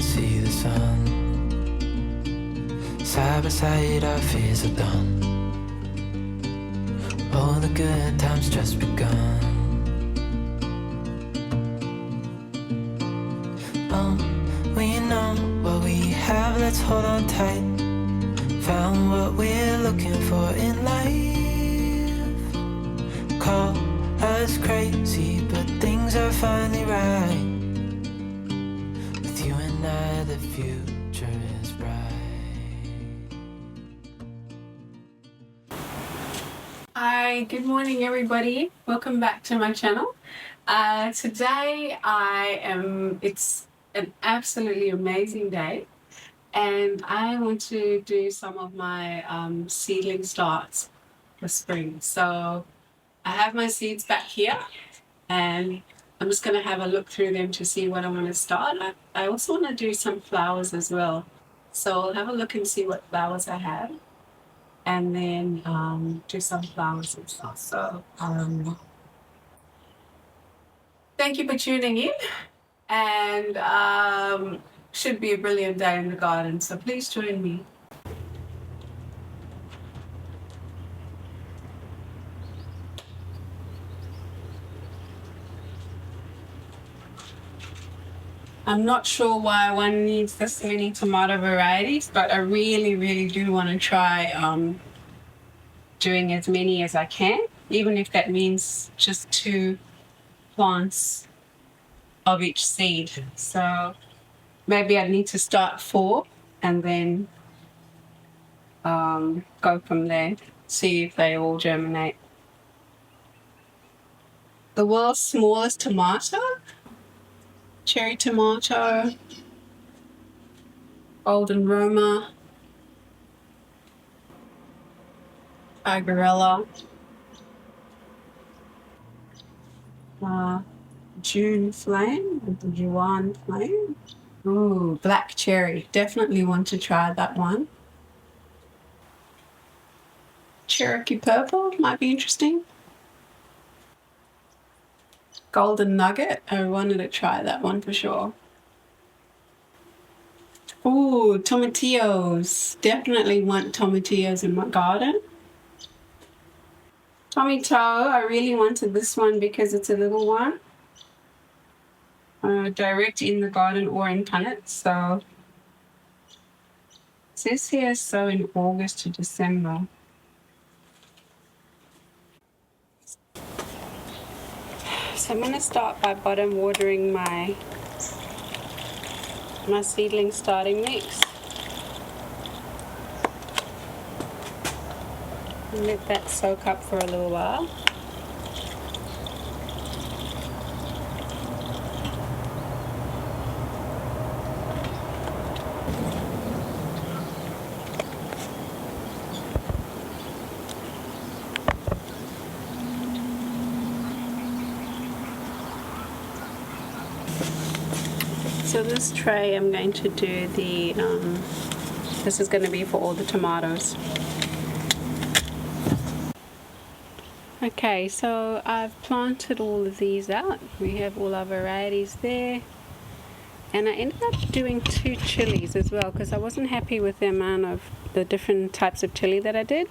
see the sun. Side by side our fears are done. All the good times just begun. We know what we have, let's hold on tight. Found what we're looking for in life. Call us crazy, but things are finally right. With you and I, the future is bright. Hi, good morning everybody. Welcome back to my channel. Today it's an absolutely amazing day and I want to do some of my seedling starts for spring. So I have my seeds back here and I'm just going to have a look through them to see what I want to start. I also want to do some flowers as well. So I'll have a look and see what flowers I have and then do some flowers and stuff. So thank you for tuning in, and should be a brilliant day in the garden, so please join me. I'm not sure why one needs this many tomato varieties, but I really do want to try doing as many as I can, even if that means just 2 plants of each seed. So maybe I need to start 4 and then go from there, see if they all germinate. The world's smallest tomato, cherry tomato, golden Roma, Igarella, June flame, the Juan flame. Ooh, black cherry. Definitely want to try that one. Cherokee purple might be interesting. Golden nugget. I wanted to try that one for sure. Ooh, tomatillos. Definitely want tomatillos in my garden. Tomato. I really wanted this one because it's a little one. Direct in the garden or in punnets. So it says here sow in August to December. So I'm going to start by bottom watering my seedling starting mix. And let that soak up for a little while. So this tray I'm going to do this is going to be for all the tomatoes. Okay, so I've planted all of these out. We have all our varieties there. And I ended up doing 2 chilies as well because I wasn't happy with the amount of the different types of chili that I did.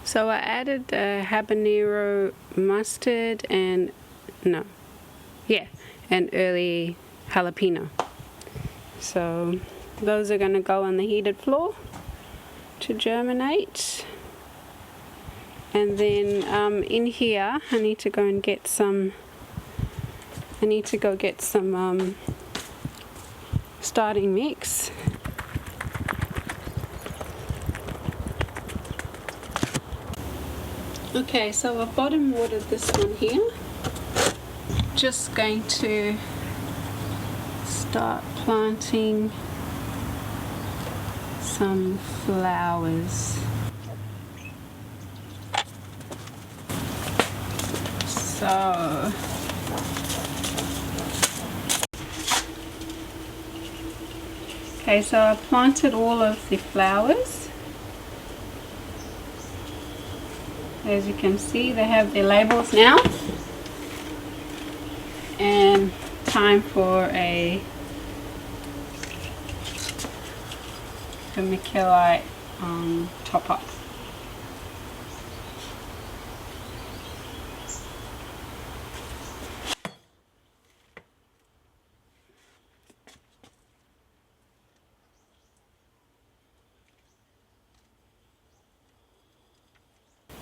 So I added habanero mustard and early jalapeno. So those are going to go on the heated floor to germinate. And then in here I need to go get some starting mix. Okay, so I've bottom watered this one here. Just going to start planting some flowers. So okay, so I planted all of the flowers. As you can see, they have their labels now. And time for a vermiculite top up.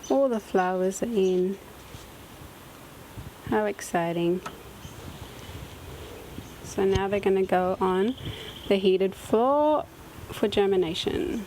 All the flowers are in. How exciting. So now they're going to go on the heated floor for germination.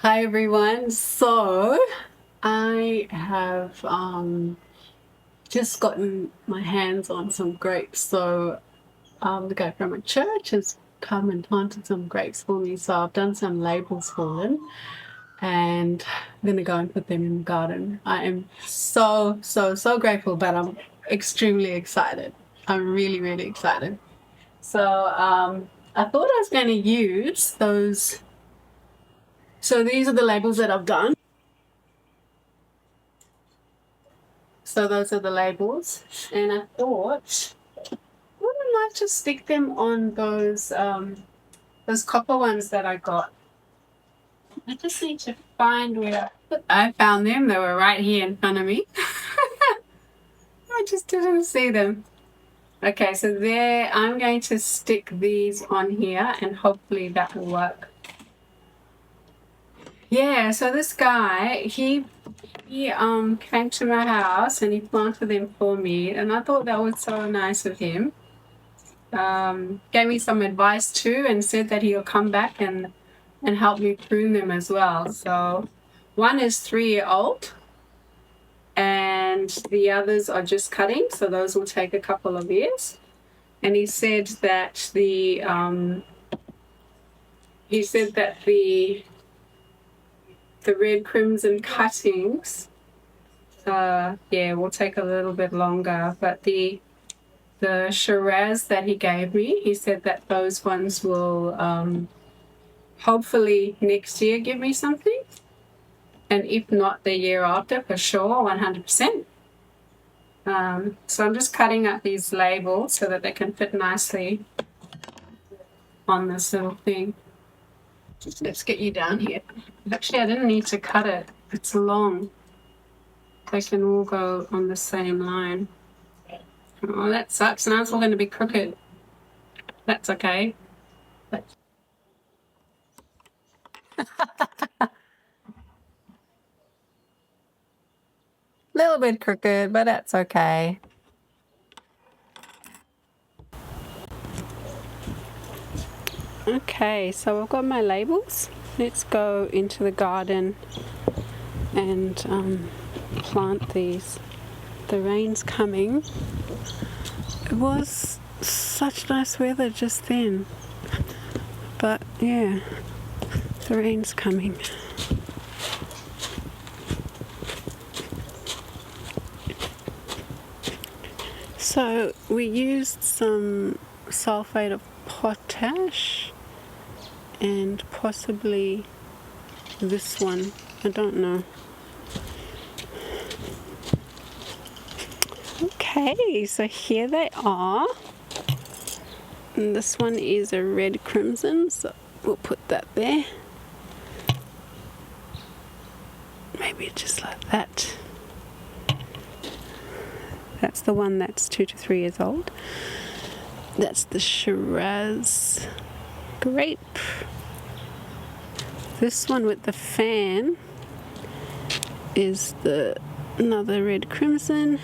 Hi everyone, so I have just gotten my hands on some grapes. So the guy from my church has come and planted some grapes for me, so I've done some labels for them and I'm gonna go and put them in the garden. I am so grateful, but I'm extremely excited. I'm really excited. So I thought I was going to use those. So these are the labels that I've done. So those are the labels, and I thought, wouldn't I just stick them on those copper ones that I got? I just need to find where I found them. They were right here in front of me. I just didn't see them. Okay, so there, I'm going to stick these on here, and hopefully that will work. Yeah, so this guy, he came to my house and he planted them for me, and I thought that was so nice of him. Gave me some advice too and said that he'll come back and help me prune them as well. So one is 3-year-old and the others are just cutting, so those will take a couple of years. And he said that the red crimson cuttings will take a little bit longer, but the Shiraz that he gave me, he said that those ones will hopefully next year give me something, and if not the year after, for sure, 100%. So I'm just cutting up these labels so that they can fit nicely on this little thing. Let's get you down here. Actually, I didn't need to cut it. It's long. They can all go on the same line. Oh, that sucks. Now it's all going to be crooked. That's okay. Little bit crooked, but that's okay. Okay, so I've got my labels. Let's go into the garden and plant these. The rain's coming. It was such nice weather just then, but yeah, the rain's coming. So we used some sulfate of potash and possibly this one, I don't know. Okay, so here they are. And this one is a red crimson, so we'll put that there. Maybe just like that. That's the one that's 2 to 3 years old. That's the Shiraz grape. This one with the fan is another red crimson.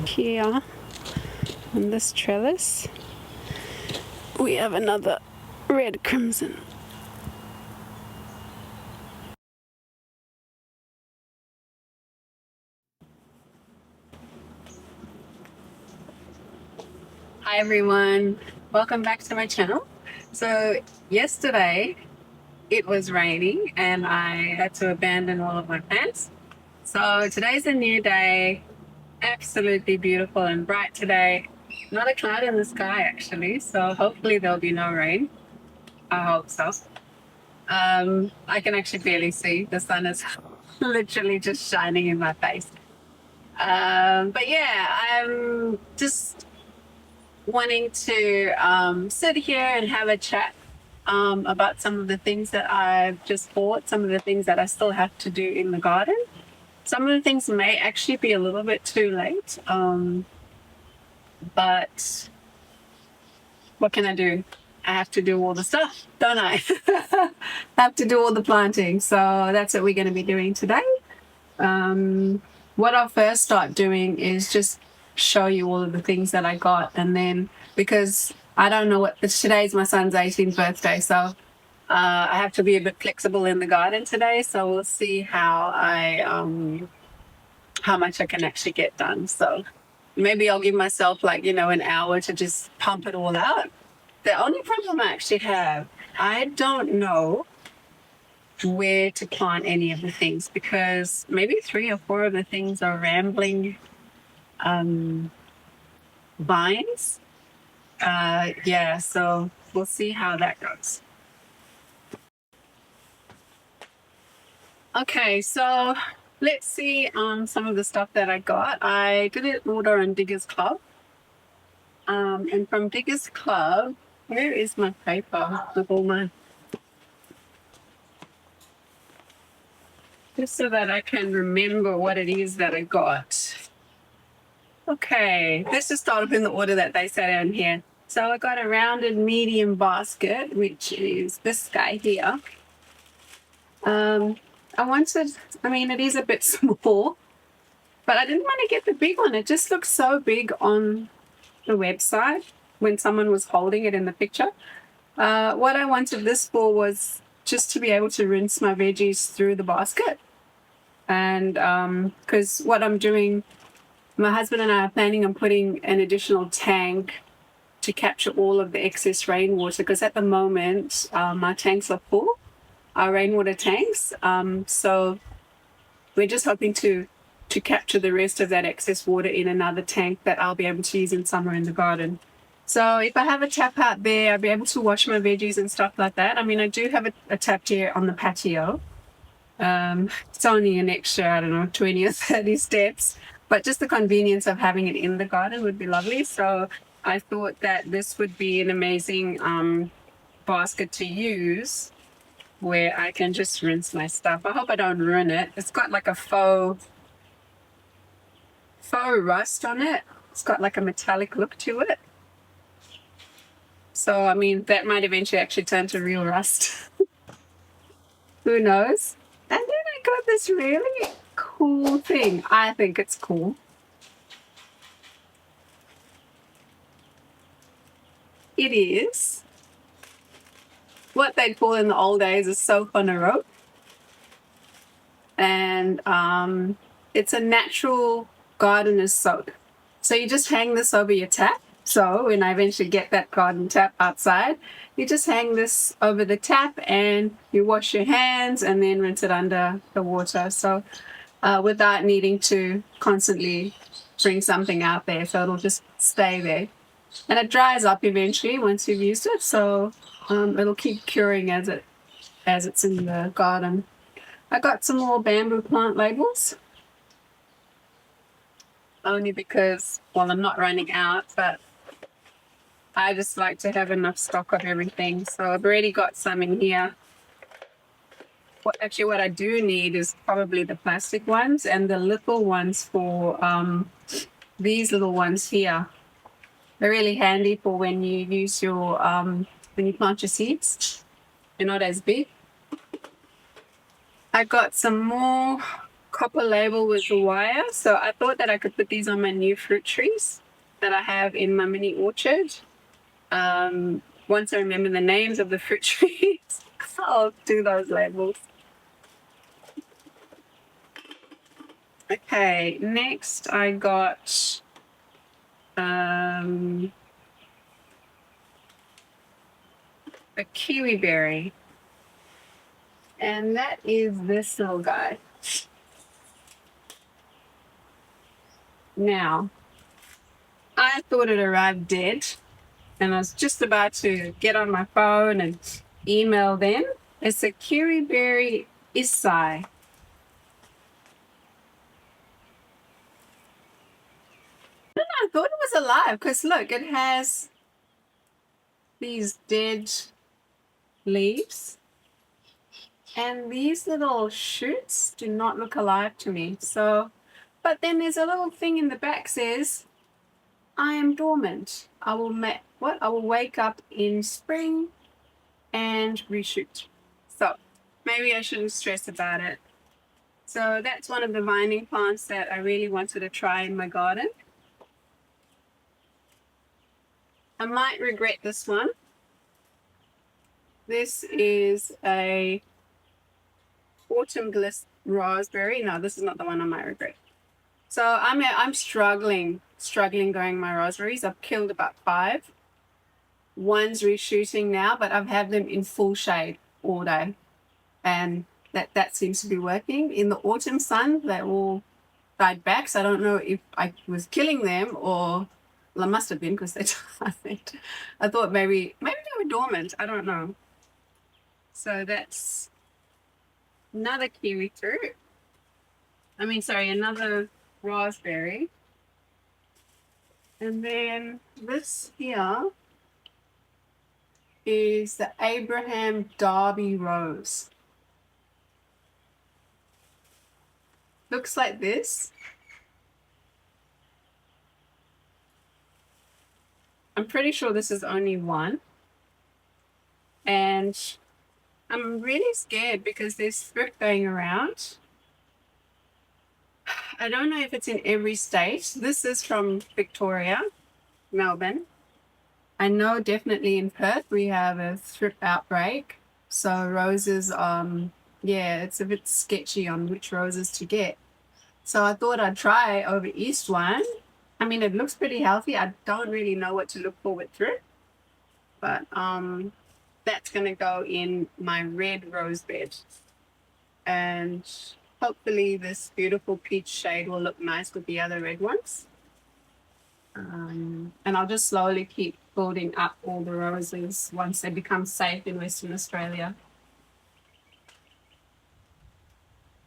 Here on this trellis we have another red crimson. Hi everyone, welcome back to my channel. So yesterday it was raining and I had to abandon all of my plants. So today's a new day, absolutely beautiful and bright today. Not a cloud in the sky actually, so hopefully there'll be no rain. I hope so. I can actually barely see. The sun is literally just shining in my face. But yeah, I'm just wanting to sit here and have a chat about some of the things that I've just bought, some of the things that I still have to do in the garden. Some of the things may actually be a little bit too late, but what can I do? I have to do all the stuff, don't I? I have to do all the planting. So that's what we're going to be doing today. What I'll first start doing is just show you all of the things that I got, and then because I don't know what today's my son's 18th birthday, so I have to be a bit flexible in the garden today. So we'll see how much I can actually get done. So maybe I'll give myself like an hour to just pump it all out. The only problem I actually have, I don't know where to plant any of the things because maybe 3 or 4 of the things are rambling vines. Yeah, so we'll see how that goes. Okay, so let's see some of the stuff that I got. I did an order on Diggers Club. And from Diggers Club, where is my paper with all my... Just so that I can remember what it is that I got. Okay, let's just start up in the order that they said in here. So I got a rounded medium basket, which is this guy here. I mean, it is a bit small, but I didn't want to get the big one. It just looks so big on the website when someone was holding it in the picture. What I wanted this for was just to be able to rinse my veggies through the basket. And because what I'm doing, my husband and I are planning on putting an additional tank to capture all of the excess rainwater, because at the moment my tanks are full, our rainwater tanks. So we're just hoping to capture the rest of that excess water in another tank that I'll be able to use in summer in the garden. So if I have a tap out there, I'll be able to wash my veggies and stuff like that. I mean, I do have a tap here on the patio. It's only an extra, I don't know, 20 or 30 steps, but just the convenience of having it in the garden would be lovely. So I thought that this would be an amazing basket to use where I can just rinse my stuff. I hope I don't ruin it. It's got like a faux rust on it. It's got like a metallic look to it. So, I mean, that might eventually actually turn to real rust. Who knows? And then I got this really cool thing. I think it's cool. It is what they'd call in the old days a soap on a rope. And it's a natural gardener's soap. So you just hang this over your tap. So when I eventually get that garden tap outside, you just hang this over the tap and you wash your hands and then rinse it under the water. So without needing to constantly bring something out there. So it'll just stay there. And it dries up eventually once you've used it. So it'll keep curing as it's in the garden. I got some more bamboo plant labels. Only because, well, I'm not running out, but I just like to have enough stock of everything. So I've already got some in here. What I do need is probably the plastic ones and the little ones for these little ones here. They're really handy for when you use your, when you plant your seeds. They're not as big. I got some more copper label with the wire. So I thought that I could put these on my new fruit trees that I have in my mini orchard. Once I remember the names of the fruit trees, I'll do those labels. Okay, next I got a kiwi berry. And that is this little guy. Now, I thought it arrived dead, and I was just about to get on my phone and email them. It's a kiwi berry isai. I thought it was alive because look, it has these dead leaves, and these little shoots do not look alive to me. So, but then there's a little thing in the back says, "I am dormant. I will I will wake up in spring and reshoot." So maybe I shouldn't stress about it. So that's one of the vining plants that I really wanted to try in my garden. I might regret this one. This is a autumn bliss raspberry. No, this is not the one I might regret. So I'm struggling growing my raspberries. I've killed about 5. One's reshooting now, but I've had them in full shade all day, and that seems to be working. In the autumn sun, they all died back. So I don't know if I was killing them or, well, I must have been because they died. I thought maybe they were dormant. I don't know. So that's another kiwi fruit. Another raspberry. And then this here is the Abraham Darby rose. Looks like this. I'm pretty sure this is only one. And I'm really scared because there's fruit going around. I don't know if it's in every state. This is from Victoria, Melbourne. I know definitely in Perth we have a thrip outbreak. So roses, it's a bit sketchy on which roses to get. So I thought I'd try over east one. I mean, it looks pretty healthy. I don't really know what to look for with thrip, but that's going to go in my red rose bed. And hopefully this beautiful peach shade will look nice with the other red ones. And I'll just slowly keep building up all the roses once they become safe in Western Australia.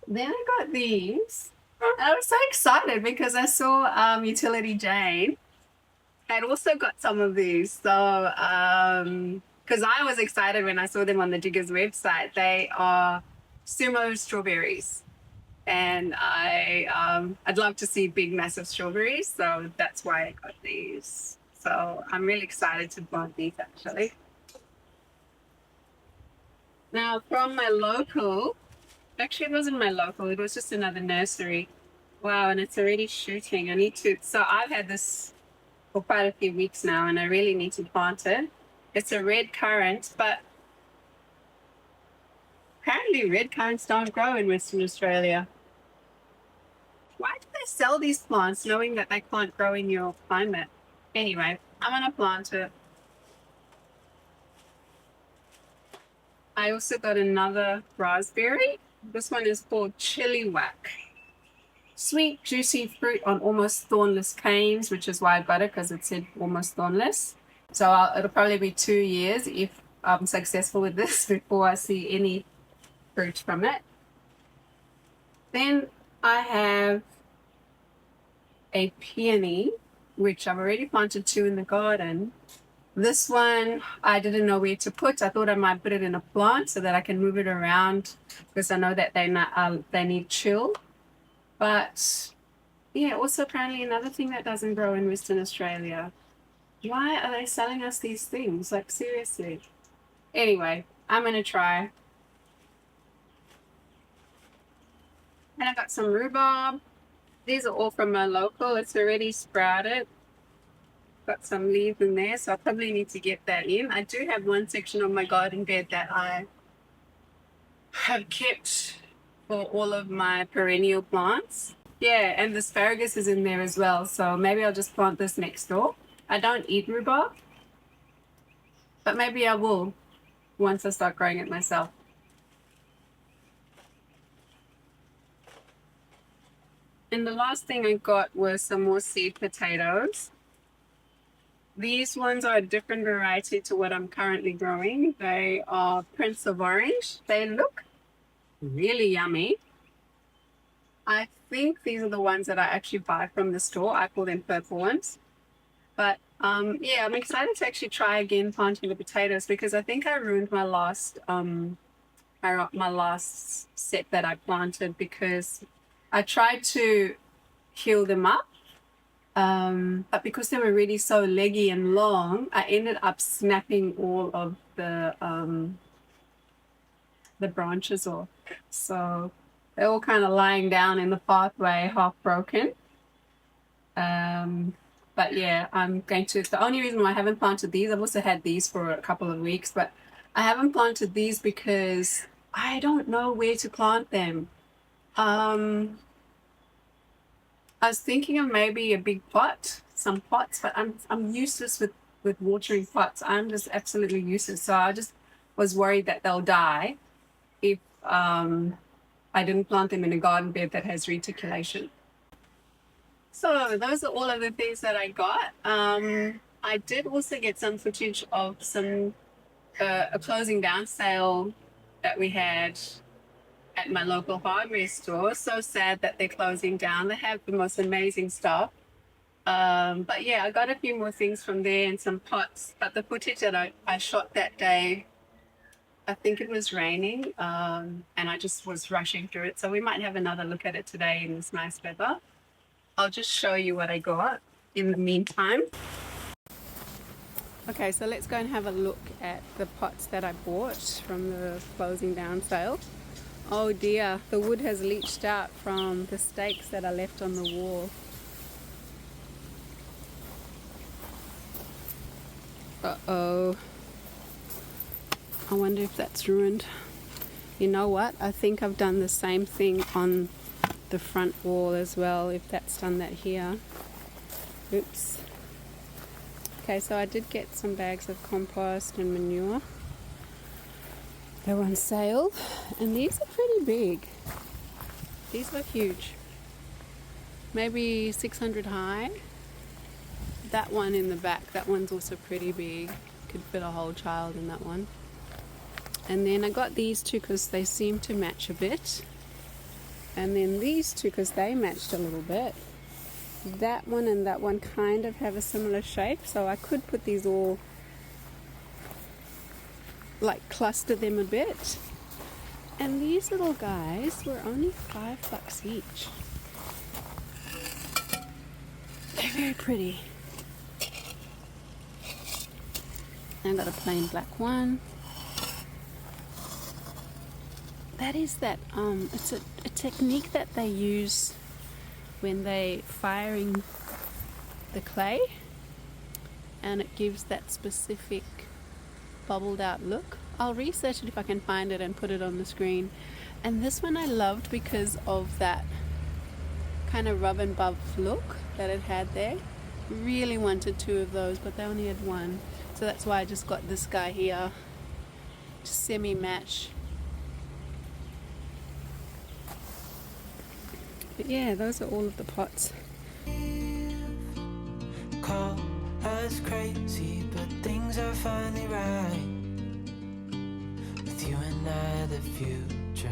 Then I got these. I was so excited because I saw Utility Jane had also got some of these. So, because I was excited when I saw them on the Diggers website. They are sumo strawberries. And I'd love to see big, massive strawberries. So that's why I got these. So I'm really excited to plant these actually. Now from my local, actually it wasn't my local, it was just another nursery. Wow, and it's already shooting. So I've had this for quite a few weeks now and I really need to plant it. It's a red currant, but apparently red currants don't grow in Western Australia. Why do they sell these plants knowing that they can't grow in your climate? Anyway, I'm going to plant it. I also got another raspberry. This one is called Chili Whack. Sweet, juicy fruit on almost thornless canes, which is why I got it, because it said almost thornless. So it'll probably be 2 years if I'm successful with this before I see any fruit from it. Then I have a peony, which I've already planted 2 in the garden. This one I didn't know where to put. I thought I might put it in a plant so that I can move it around because I know that they need chill. But yeah, also apparently another thing that doesn't grow in Western Australia. Why are they selling us these things? Like seriously. Anyway, I'm going to try. And I got some rhubarb. These are all from my local. It's already sprouted. Got some leaves in there, so I probably need to get that in. I do have one section of my garden bed that I have kept for all of my perennial plants. Yeah, and the asparagus is in there as well, so maybe I'll just plant this next door. I don't eat rhubarb, but maybe I will. once I start growing it myself. And the last thing I got was some more seed potatoes. These ones are a different variety to what I'm currently growing. They are Prince of Orange. They look really yummy. I think these are the ones that I actually buy from the store. I call them purple ones. But yeah, I'm excited to actually try again planting the potatoes because I think I ruined my last my last set that I planted because I tried to heal them up. But because they were really so leggy and long, I ended up snapping all of the branches off. So they're all kind of lying down in the pathway, half broken. But yeah, I'm going to, the only reason why I haven't planted these, I've also had these for a couple of weeks, but I haven't planted these because I don't know where to plant them. I was thinking of maybe a big pot, some pots, but I'm useless with watering pots. I'm just absolutely useless. So I just was worried that they'll die if I didn't plant them in a garden bed that has reticulation. So those are all of the things that I got. I did also get some footage of a closing down sale that we had at my local hardware store. So sad that they're closing down. They have the most amazing stuff. But yeah, I got a few more things from there and some pots. But the footage that I shot that day, I think it was raining, and I just was rushing through it. So we might have another look at it today in this nice weather. I'll just show you what I got in the meantime. Okay, so let's go and have a look at the pots that I bought from the closing down sale. Oh dear, the wood has leached out from the stakes that I left on the wall. Uh-oh. I wonder if that's ruined. You know what? I think I've done the same thing on the front wall as well, if that's done that here. Oops. Okay, so I did get some bags of compost and manure. They were on sale, and these are pretty big. These are huge. Maybe 600 high. That one in the back, that one's also pretty big. Could fit a whole child in that one. And then I got these two because they seem to match a bit. And then these two because they matched a little bit. That one and that one kind of have a similar shape, so I could put these all, like cluster them a bit. And these little guys were only $5 each. They're very pretty. I've got a plain black one. That is that, it's a technique that they use when they firing the clay, and it gives that specific bubbled out look. I'll research it if I can find it and put it on the screen. And this one I loved because of that kind of rub and bub look that it had there. Really wanted two of those, but they only had one. So that's why I just got this guy here to semi-match. But yeah, those are all of the pots. Call us crazy, but things are finally right. With you and I, the future